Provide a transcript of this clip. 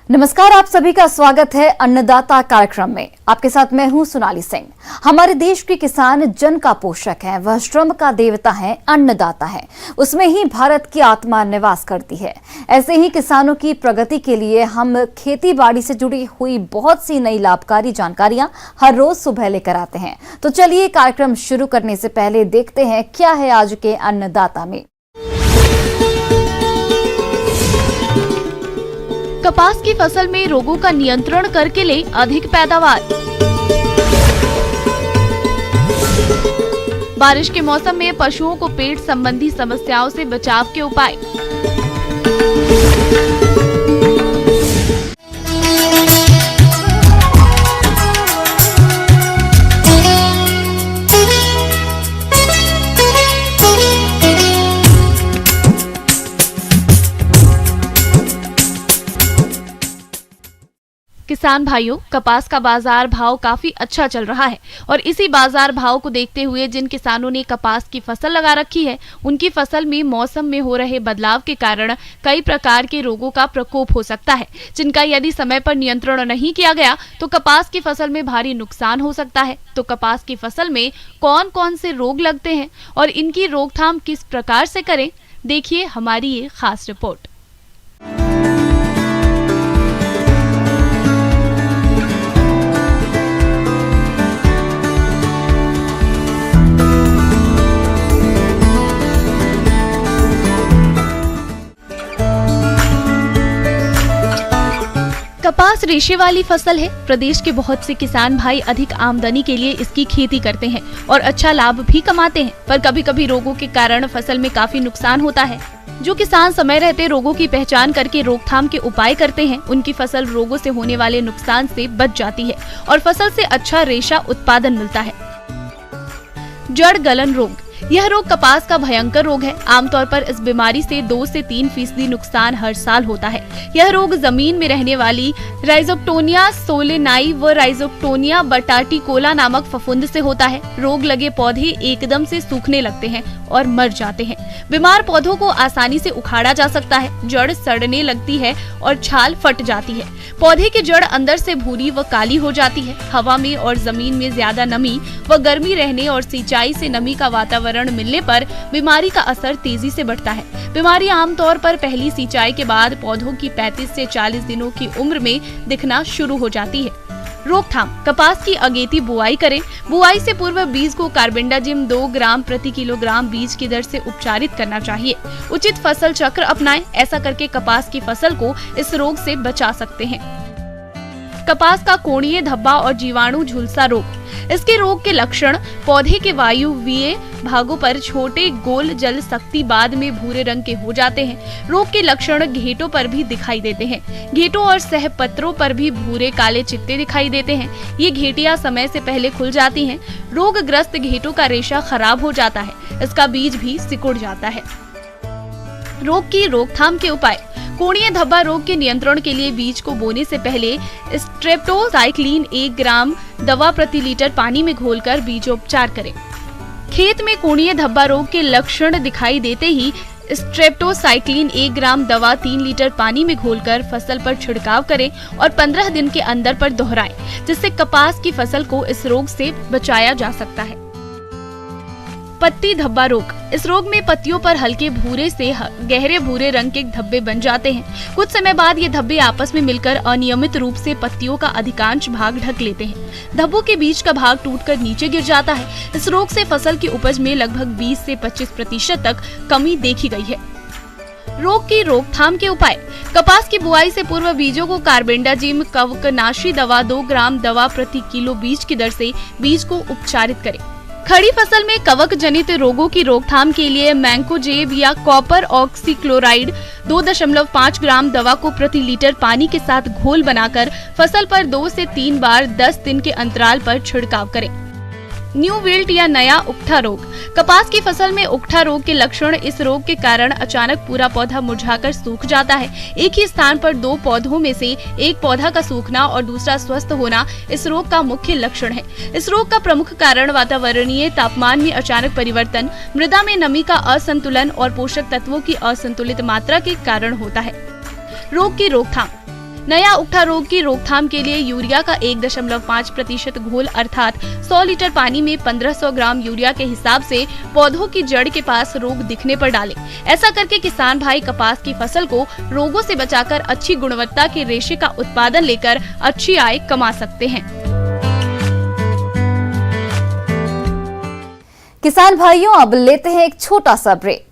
नमस्कार, आप सभी का स्वागत है अन्नदाता कार्यक्रम में। आपके साथ मैं हूं सोनाली सिंह। हमारे देश के किसान जन का पोषक है, वह श्रम का देवता है, अन्नदाता है। उसमें ही भारत की आत्मा निवास करती है। ऐसे ही किसानों की प्रगति के लिए हम खेती बाड़ी से जुड़ी हुई बहुत सी नई लाभकारी जानकारियां हर रोज सुबह लेकर आते हैं। तो चलिए कार्यक्रम शुरू करने से पहले देखते हैं क्या है आज के अन्नदाता में। कपास की फसल में रोगों का नियंत्रण करके ले अधिक पैदावार। बारिश के मौसम में पशुओं को पेट संबंधी समस्याओं से बचाव के उपाय। किसान भाइयों, कपास का बाजार भाव काफी अच्छा चल रहा है और इसी बाजार भाव को देखते हुए जिन किसानों ने कपास की फसल लगा रखी है, उनकी फसल में मौसम में हो रहे बदलाव के कारण कई प्रकार के रोगों का प्रकोप हो सकता है, जिनका यदि समय पर नियंत्रण नहीं किया गया तो कपास की फसल में भारी नुकसान हो सकता है। तो कपास की फसल में कौन कौन से रोग लगते हैं और इनकी रोकथाम किस प्रकार से करें, देखिए हमारी ये खास रिपोर्ट। कपास रेशे वाली फसल है। प्रदेश के बहुत से किसान भाई अधिक आमदनी के लिए इसकी खेती करते हैं और अच्छा लाभ भी कमाते हैं, पर कभी कभी रोगों के कारण फसल में काफी नुकसान होता है। जो किसान समय रहते रोगों की पहचान करके रोकथाम के उपाय करते हैं, उनकी फसल रोगों से होने वाले नुकसान से बच जाती है और फसल से अच्छा रेशा उत्पादन मिलता है। जड़ गलन रोग, यह रोग कपास का भयंकर रोग है। आमतौर पर इस बीमारी से 2 से 3% नुकसान हर साल होता है। यह रोग जमीन में रहने वाली राइजोप्टोनिया सोलेनाई व राइजोप्टोनिया बटाटिकोला नामक फफूंद से होता है। रोग लगे पौधे एकदम से सूखने लगते हैं और मर जाते हैं। बीमार पौधों को आसानी से उखाड़ा जा सकता है। जड़ सड़ने लगती है और छाल फट जाती है। पौधे की जड़ अंदर से भूरी व काली हो जाती है। हवा में और जमीन में ज्यादा नमी व गर्मी रहने और सिंचाई से नमी का वातावरण मिलने पर बीमारी का असर तेजी से बढ़ता है। बीमारी आमतौर पर पहली सिंचाई के बाद पौधों की 35 से 40 दिनों की उम्र में दिखना शुरू हो जाती है। रोकथाम, कपास की अगेती बुआई करें। बुआई से पूर्व बीज को कार्बेंडाजिम 2 ग्राम प्रति किलोग्राम बीज की दर से उपचारित करना चाहिए। उचित फसल चक्र अपनाएं। ऐसा करके कपास की फसल को इस रोग से बचा सकते हैं। कपास का कोणीय धब्बा और जीवाणु झुलसा रोग, इसके रोग के लक्षण पौधे के वायुवीय भागों पर छोटे गोल जल शक्ति बाद में भूरे रंग के हो जाते हैं। रोग के लक्षण घेटों पर भी दिखाई देते हैं। घेटों और सहपत्रों पर भी भूरे काले चित्ते दिखाई देते हैं। ये घेटियां समय से पहले खुल जाती हैं। रोगग्रस्त घेटों का रेशा खराब हो जाता है। इसका बीज भी सिकुड़ जाता है। रोग की रोकथाम के उपाय, कोणीय धब्बा रोग के नियंत्रण के लिए बीज को बोने से पहले स्ट्रेप्टोसाइक्लिन 1 ग्राम दवा प्रति लीटर पानी में घोलकर बीजोपचार करें। खेत में कोणीय धब्बा रोग के लक्षण दिखाई देते ही स्ट्रेप्टोसाइक्लिन 1 ग्राम दवा 3 लीटर पानी में घोलकर फसल पर छिड़काव करें और 15 दिन के अंदर पर दोहराएं, जिससे कपास की फसल को इस रोग से बचाया जा सकता है। पत्ती धब्बा रोग, इस रोग में पत्तियों पर हल्के भूरे से गहरे भूरे रंग के धब्बे बन जाते हैं। कुछ समय बाद ये धब्बे आपस में मिलकर अनियमित रूप से पत्तियों का अधिकांश भाग ढक लेते हैं। धब्बों के बीच का भाग टूटकर नीचे गिर जाता है। इस रोग से फसल की उपज में लगभग 20 से 25% तक कमी देखी गई है। रोग की रोकथाम के उपाय, कपास की बुआई से पूर्व बीजों को कार्बेंडाजिम कवकनाशी दवा 2 ग्राम दवा प्रति किलो बीज की दर से बीज को उपचारित करें। खड़ी फसल में कवक जनित रोगों की रोकथाम के लिए मैंकोजेब या कॉपर ऑक्सीक्लोराइड 2.5 ग्राम दवा को प्रति लीटर पानी के साथ घोल बनाकर फसल पर 2 से 3 बार 10 दिन के अंतराल पर छिड़काव करें। न्यू विल्ट या नया उकठा रोग, कपास की फसल में उकठा रोग के लक्षण, इस रोग के कारण अचानक पूरा पौधा मुरझाकर सूख जाता है। एक ही स्थान पर 2 पौधों में से एक पौधा का सूखना और दूसरा स्वस्थ होना इस रोग का मुख्य लक्षण है। इस रोग का प्रमुख कारण वातावरणीय तापमान में अचानक परिवर्तन, मृदा में नमी का असंतुलन और पोषक तत्वों की असंतुलित मात्रा के कारण होता है। रोग की रोकथाम, नया उकठा रोग की रोकथाम के लिए यूरिया का 1.5% घोल अर्थात 100 लीटर पानी में 1500 ग्राम यूरिया के हिसाब से पौधों की जड़ के पास रोग दिखने पर डालें। ऐसा करके किसान भाई कपास की फसल को रोगों से बचाकर अच्छी गुणवत्ता के रेशे का उत्पादन लेकर अच्छी आय कमा सकते हैं। किसान भाइयों, अब लेते हैं एक छोटा सा ब्रेक।